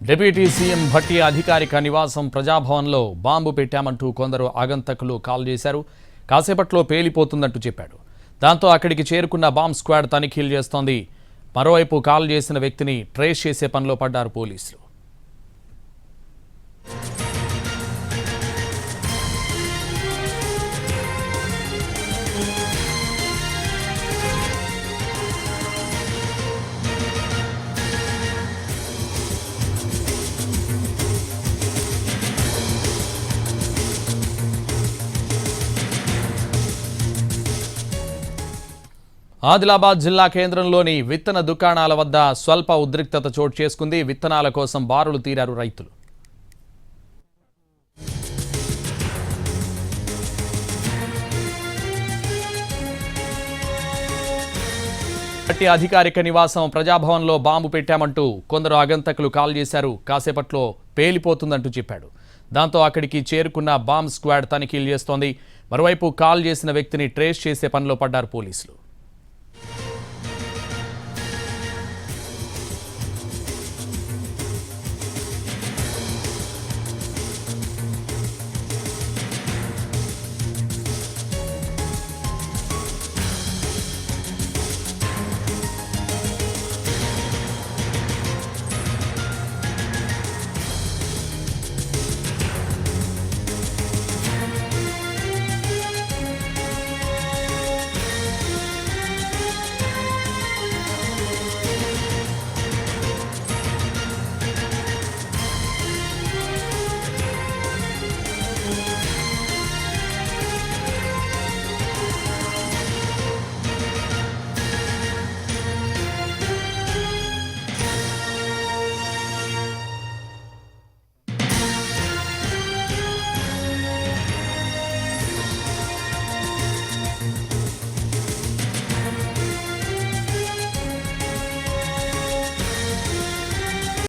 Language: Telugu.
డిప్యూటీ సీఎం భట్టి అధికారిక నివాసం ప్రజాభవన్లో బాంబు పెట్టామంటూ కొందరు ఆగంతకులు కాల్ చేశారు. కాసేపట్లో పేలిపోతుందంటూ చెప్పాడు. దాంతో అక్కడికి చేరుకున్న బాంబ్ స్క్వాడ్ తనిఖీలు చేస్తోంది. మరోవైపు కాల్ చేసిన వ్యక్తిని ట్రేస్ చేసే పనిలో పడ్డారు పోలీసులు. ఆదిలాబాద్ జిల్లా కేంద్రంలోని విత్తన దుకాణాల వద్ద స్వల్ప ఉద్రిక్తత చోటు చేసుకుంది. విత్తనాల కోసం బారులు తీరారు రైతులు. భట్టి అధికారిక నివాసం ప్రజాభవన్లో బాంబు పెట్టామంటూ కొందరు ఆగంతకులు కాల్ చేశారు. కాసేపట్లో పేలిపోతుందంటూ చెప్పాడు. దాంతో అక్కడికి చేరుకున్న బాంబ్ స్క్వాడ్ తనిఖీలు చేస్తోంది. మరోవైపు కాల్ చేసిన వ్యక్తిని ట్రేస్ చేసే పనిలో పడ్డారు పోలీసులు.